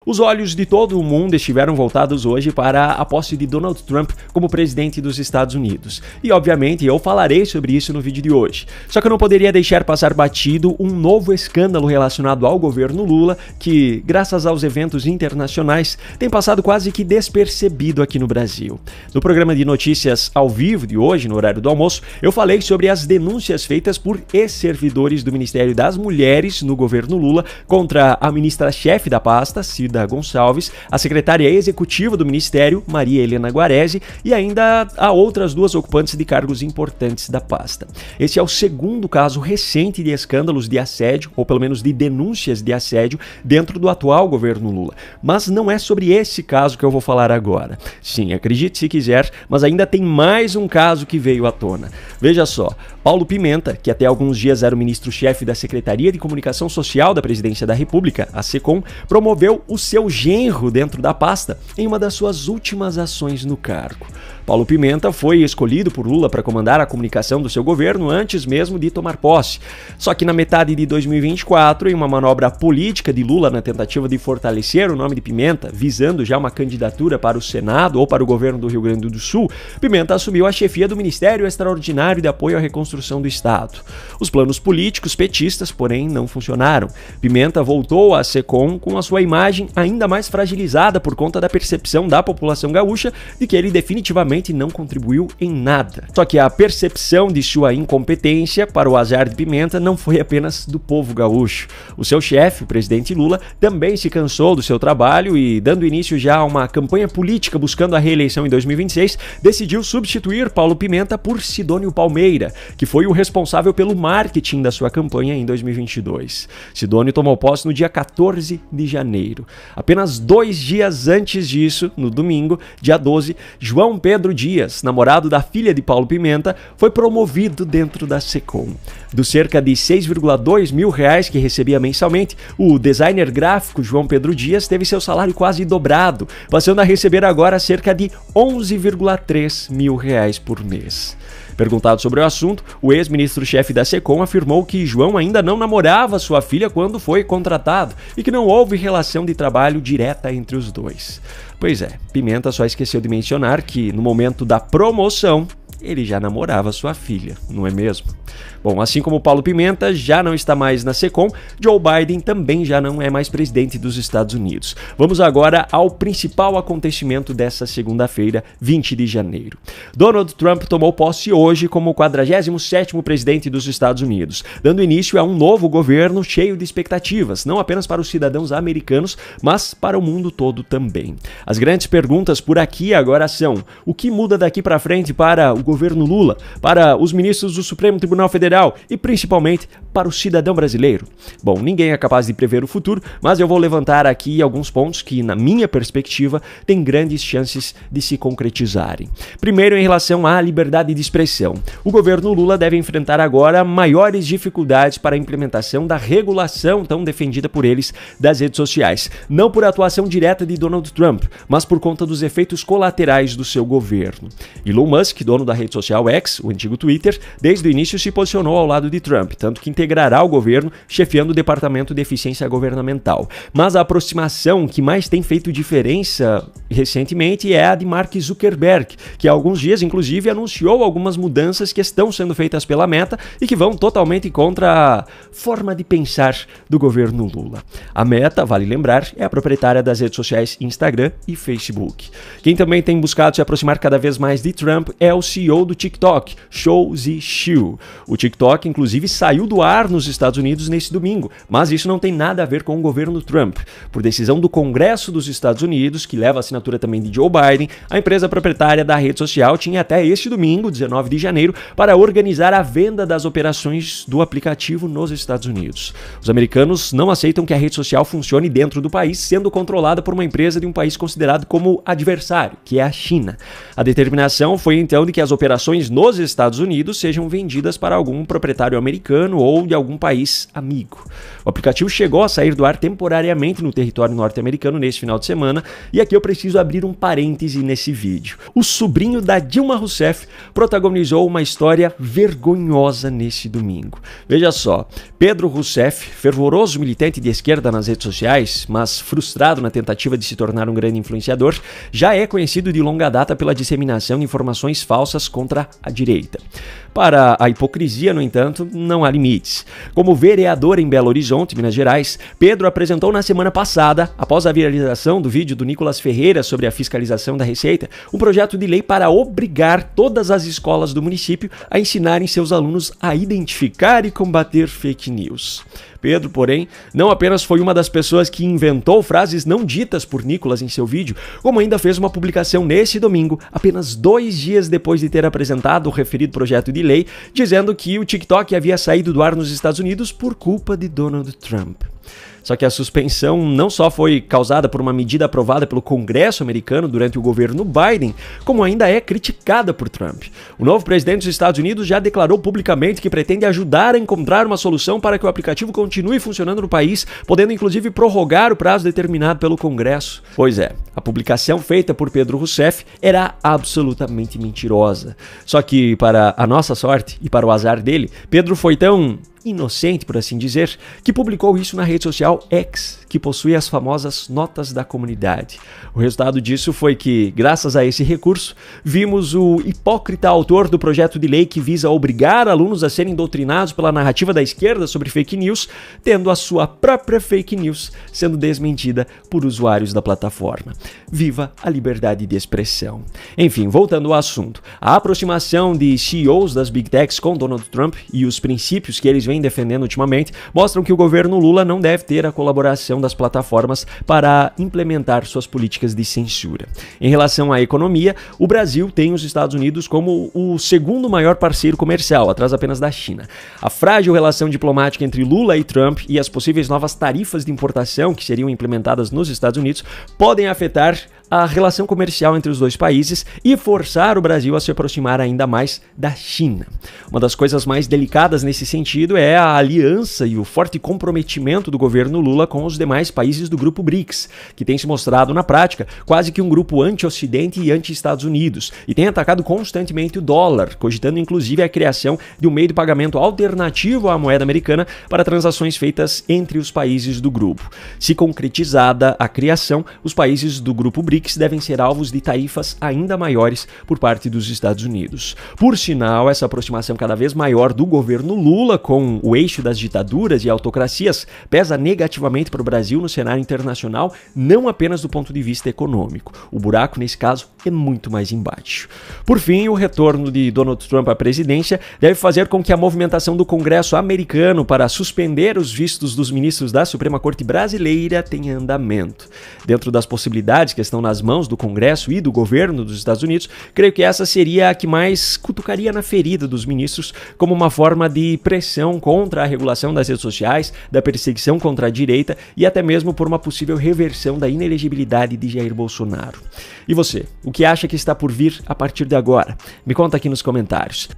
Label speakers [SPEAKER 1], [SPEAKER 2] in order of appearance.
[SPEAKER 1] Os olhos de todo o mundo estiveram voltados hoje para a posse de Donald Trump como presidente dos Estados Unidos. E, obviamente, eu falarei sobre isso no vídeo de hoje. Só que eu não poderia deixar passar batido um novo escândalo relacionado ao governo Lula, que, graças aos eventos internacionais, tem passado quase que despercebido aqui no Brasil. No programa de notícias ao vivo de hoje, no horário do almoço, eu falei sobre as denúncias feitas por ex-servidores do Ministério das Mulheres no governo Lula contra a ministra-chefe da pasta, Cida Gonçalves, a secretária executiva do Ministério, Maria Helena Guarese, e ainda a outras duas ocupantes de cargos importantes da pasta. Esse é o segundo caso recente de escândalos de assédio, ou pelo menos de denúncias de assédio, dentro do atual governo Lula. Mas não é sobre esse caso que eu vou falar agora. Sim, acredite se quiser, mas ainda tem mais um caso que veio à tona. Veja só, Paulo Pimenta, que até alguns dias era o ministro-chefe da Secretaria de Comunicação Social da Presidência da República, a SECOM, promoveu o seu genro dentro da pasta em uma das suas últimas ações no cargo. Paulo Pimenta foi escolhido por Lula para comandar a comunicação do seu governo antes mesmo de tomar posse. Só que na metade de 2024, em uma manobra política de Lula na tentativa de fortalecer o nome de Pimenta, visando já uma candidatura para o Senado ou para o governo do Rio Grande do Sul, Pimenta assumiu a chefia do Ministério Extraordinário de Apoio à Reconstrução do Estado. Os planos políticos petistas, porém, não funcionaram. Pimenta voltou à SECOM com a sua imagem ainda mais fragilizada por conta da percepção da população gaúcha de que ele definitivamente não contribuiu em nada. Só que a percepção de sua incompetência para o azar de Pimenta não foi apenas do povo gaúcho. O seu chefe, o presidente Lula, também se cansou do seu trabalho e, dando início já a uma campanha política buscando a reeleição em 2026, decidiu substituir Paulo Pimenta por Sidônio Palmeira, que foi o responsável pelo marketing da sua campanha em 2022. Sidônio tomou posse no dia 14 de janeiro. Apenas 2 dias antes disso, no domingo, dia 12, João Pedro Dias, namorado da filha de Paulo Pimenta, foi promovido dentro da SECOM. Dos cerca de 6,2 mil reais que recebia mensalmente, o designer gráfico João Pedro Dias teve seu salário quase dobrado, passando a receber agora cerca de 11,3 mil reais por mês. Perguntado sobre o assunto, o ex-ministro-chefe da SECOM afirmou que João ainda não namorava sua filha quando foi contratado e que não houve relação de trabalho direta entre os dois. Pois é, Pimenta só esqueceu de mencionar que, no momento da promoção, ele já namorava sua filha, não é mesmo? Bom, assim como Paulo Pimenta já não está mais na SECOM, Joe Biden também já não é mais presidente dos Estados Unidos. Vamos agora ao principal acontecimento dessa segunda-feira, 20 de janeiro. Donald Trump tomou posse hoje como o 47º presidente dos Estados Unidos, dando início a um novo governo cheio de expectativas, não apenas para os cidadãos americanos, mas para o mundo todo também. As grandes perguntas por aqui agora são: o que muda daqui para frente para o governo Lula, para os ministros do Supremo Tribunal Federal e principalmente para o cidadão brasileiro? Bom, ninguém é capaz de prever o futuro, mas eu vou levantar aqui alguns pontos que, na minha perspectiva, têm grandes chances de se concretizarem. Primeiro, em relação à liberdade de expressão. O governo Lula deve enfrentar agora maiores dificuldades para a implementação da regulação tão defendida por eles das redes sociais. Não por atuação direta de Donald Trump, mas por conta dos efeitos colaterais do seu governo. Elon Musk, dono da rede social X, o antigo Twitter, desde o início se posicionou ao lado de Trump, tanto que integrará o governo chefiando o Departamento de Eficiência Governamental. Mas a aproximação que mais tem feito diferença recentemente é a de Mark Zuckerberg, que há alguns dias, inclusive, anunciou algumas mudanças que estão sendo feitas pela Meta e que vão totalmente contra a forma de pensar do governo Lula. A Meta, vale lembrar, é a proprietária das redes sociais Instagram e Facebook. Quem também tem buscado se aproximar cada vez mais de Trump é o CEO do TikTok, Shou Zi Chew. O TikTok, inclusive, saiu do ar nos Estados Unidos nesse domingo, mas isso não tem nada a ver com o governo Trump. Por decisão do Congresso dos Estados Unidos, que leva a assinatura também de Joe Biden, a empresa proprietária da rede social tinha até este domingo, 19 de janeiro, para organizar a venda das operações do aplicativo nos Estados Unidos. Os americanos não aceitam que a rede social funcione dentro do país, sendo controlada por uma empresa de um país considerado como adversário, que é a China. A determinação foi então de que as operações nos Estados Unidos sejam vendidas para algum proprietário americano ou ou de algum país amigo. O aplicativo chegou a sair do ar temporariamente no território norte-americano nesse final de semana, e aqui eu preciso abrir um parêntese nesse vídeo. O sobrinho da Dilma Rousseff protagonizou uma história vergonhosa nesse domingo. Veja só, Pedro Rousseff, fervoroso militante de esquerda nas redes sociais, mas frustrado na tentativa de se tornar um grande influenciador, já é conhecido de longa data pela disseminação de informações falsas contra a direita. Para a hipocrisia, no entanto, não há limites. Como vereador em Belo Horizonte, Minas Gerais, Pedro apresentou na semana passada, após a viralização do vídeo do Nicolas Ferreira sobre a fiscalização da Receita, um projeto de lei para obrigar todas as escolas do município a ensinarem seus alunos a identificar e combater fake news. Pedro, porém, não apenas foi uma das pessoas que inventou frases não ditas por Nicolas em seu vídeo, como ainda fez uma publicação nesse domingo, apenas 2 dias depois de ter apresentado o referido projeto de lei, dizendo que o TikTok havia saído do ar nos Estados Unidos por culpa de Donald Trump. Só que a suspensão não só foi causada por uma medida aprovada pelo Congresso americano durante o governo Biden, como ainda é criticada por Trump. O novo presidente dos Estados Unidos já declarou publicamente que pretende ajudar a encontrar uma solução para que o aplicativo continue funcionando no país, podendo inclusive prorrogar o prazo determinado pelo Congresso. Pois é, a publicação feita por Pedro Rousseff era absolutamente mentirosa. Só que, para a nossa sorte e para o azar dele, Pedro foi tão inocente, por assim dizer, que publicou isso na rede social X, que possui as famosas notas da comunidade. O resultado disso foi que, graças a esse recurso, vimos o hipócrita autor do projeto de lei que visa obrigar alunos a serem doutrinados pela narrativa da esquerda sobre fake news, tendo a sua própria fake news sendo desmentida por usuários da plataforma. Viva a liberdade de expressão. Enfim, voltando ao assunto, a aproximação de CEOs das Big Techs com Donald Trump e os princípios que eles vêm defendendo ultimamente mostram que o governo Lula não deve ter a colaboração das plataformas para implementar suas políticas de censura. Em relação à economia, o Brasil tem os Estados Unidos como o segundo maior parceiro comercial, atrás apenas da China. A frágil relação diplomática entre Lula e Trump e as possíveis novas tarifas de importação que seriam implementadas nos Estados Unidos podem afetar a relação comercial entre os dois países e forçar o Brasil a se aproximar ainda mais da China. Uma das coisas mais delicadas nesse sentido é a aliança e o forte comprometimento do governo Lula com os demais países do grupo BRICS, que tem se mostrado na prática quase que um grupo anti-Ocidente e anti-Estados Unidos, e tem atacado constantemente o dólar, cogitando inclusive a criação de um meio de pagamento alternativo à moeda americana para transações feitas entre os países do grupo. Se concretizada a criação, os países do grupo BRICS devem ser alvos de tarifas ainda maiores por parte dos Estados Unidos. Por sinal, essa aproximação cada vez maior do governo Lula com o eixo das ditaduras e autocracias pesa negativamente para o Brasil no cenário internacional, não apenas do ponto de vista econômico. O buraco, nesse caso, é muito mais embaixo. Por fim, o retorno de Donald Trump à presidência deve fazer com que a movimentação do Congresso americano para suspender os vistos dos ministros da Suprema Corte brasileira tenha andamento. Dentro das possibilidades que estão nas mãos do Congresso e do governo dos Estados Unidos, creio que essa seria a que mais cutucaria na ferida dos ministros como uma forma de pressão contra a regulação das redes sociais, da perseguição contra a direita e até mesmo por uma possível reversão da inelegibilidade de Jair Bolsonaro. E você, o que acha que está por vir a partir de agora? Me conta aqui nos comentários.